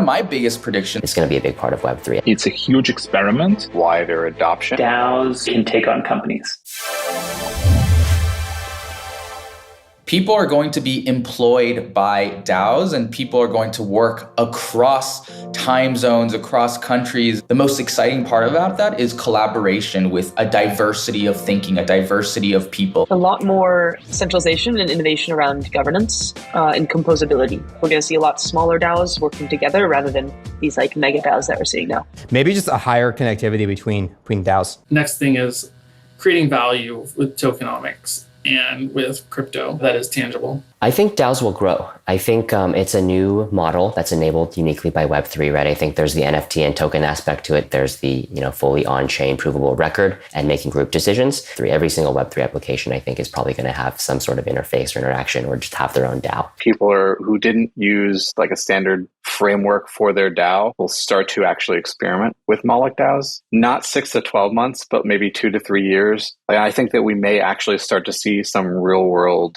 My biggest prediction is going to be a big part of Web3. It's a huge experiment. Wider adoption. DAOs can take on companies. people are going to be employed by DAOs and people are going to work across time zones, across countries. The most exciting part about that is collaboration with a diversity of thinking, a diversity of people. A lot more centralization and innovation around governance and composability. We're going to see a lot smaller DAOs working together rather than these like mega DAOs that we're seeing now. Maybe just a higher connectivity between DAOs. Next thing is creating value with tokenomics and with crypto that is tangible. I think DAOs will grow. I think it's a new model that's enabled uniquely by Web3, right? I think there's the NFT and token aspect to it. There's the fully on-chain provable record and making group decisions. Every single Web3 application, I think, is probably going to have some sort of interface or interaction or just have their own DAO. People who didn't use like a standard framework for their DAO will start to actually experiment with Moloch DAOs. Not 6 to 12 months, but maybe 2 to 3 years. I think that we may actually start to see some real world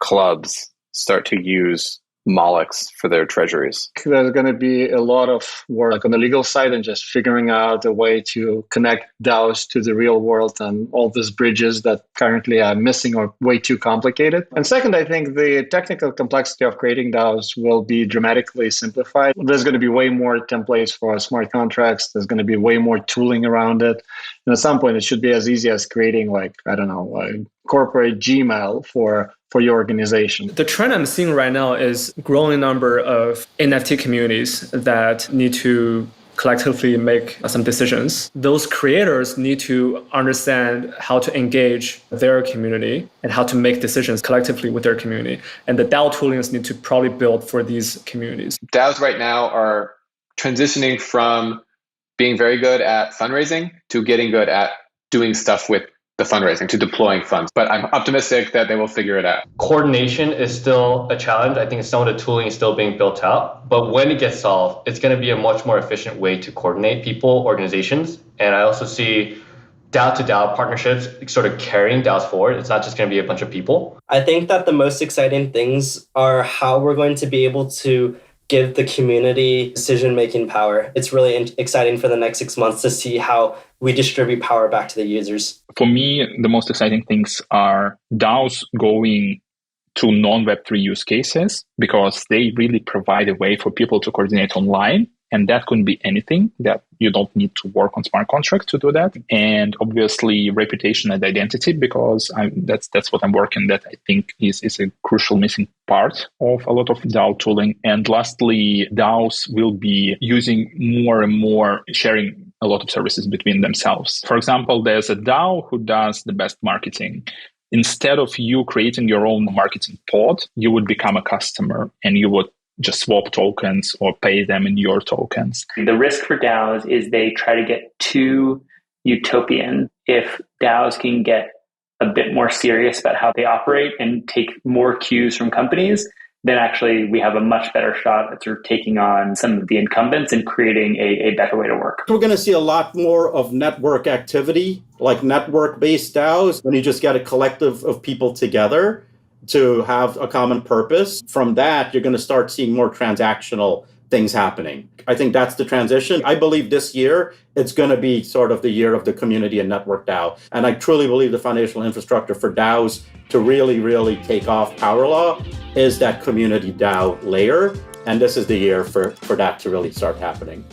clubs start to use Molochs for their treasuries. There's going to be a lot of work on the legal side and just figuring out a way to connect DAOs to the real world and all these bridges that currently are missing or way too complicated. And second, I think the technical complexity of creating DAOs will be dramatically simplified. There's going to be way more templates for smart contracts. There's going to be way more tooling around it. And at some point, it should be as easy as creating a corporate Gmail for your organization. The trend I'm seeing right now is growing number of NFT communities that need to collectively make some decisions. Those creators need to understand how to engage their community and how to make decisions collectively with their community. And the DAO toolings need to probably build for these communities. DAOs right now are transitioning from being very good at fundraising to getting good at doing stuff with the fundraising, to deploying funds. But I'm optimistic that they will figure it out. Coordination is still a challenge. I think some of the tooling is still being built out. But when it gets solved, it's going to be a much more efficient way to coordinate people, organizations. And I also see DAO-to-DAO partnerships sort of carrying DAOs forward. It's not just going to be a bunch of people. I think that the most exciting things are how we're going to be able to give the community decision-making power. It's really exciting for the next 6 months to see how we distribute power back to the users. For me, the most exciting things are DAOs going to non-Web3 use cases because they really provide a way for people to coordinate online. And that could be anything that you don't need to work on smart contracts to do that. And obviously reputation and identity, because that's what I'm working that I think is a crucial missing part of a lot of DAO tooling. And lastly, DAOs will be using more and more sharing a lot of services between themselves. For example, there's a DAO who does the best marketing. Instead of you creating your own marketing pod, you would become a customer and you would just swap tokens or pay them in your tokens. The risk for DAOs is they try to get too utopian. If DAOs can get a bit more serious about how they operate and take more cues from companies, then actually we have a much better shot at sort of taking on some of the incumbents and creating a better way to work. We're going to see a lot more of network activity, like network-based DAOs, when you just get a collective of people together to have a common purpose. From that, you're going to start seeing more transactional things happening. I think that's the transition. I believe this year, it's going to be sort of the year of the community and network DAO. And I truly believe the foundational infrastructure for DAOs to really, really take off power law is that community DAO layer. And this is the year for that to really start happening.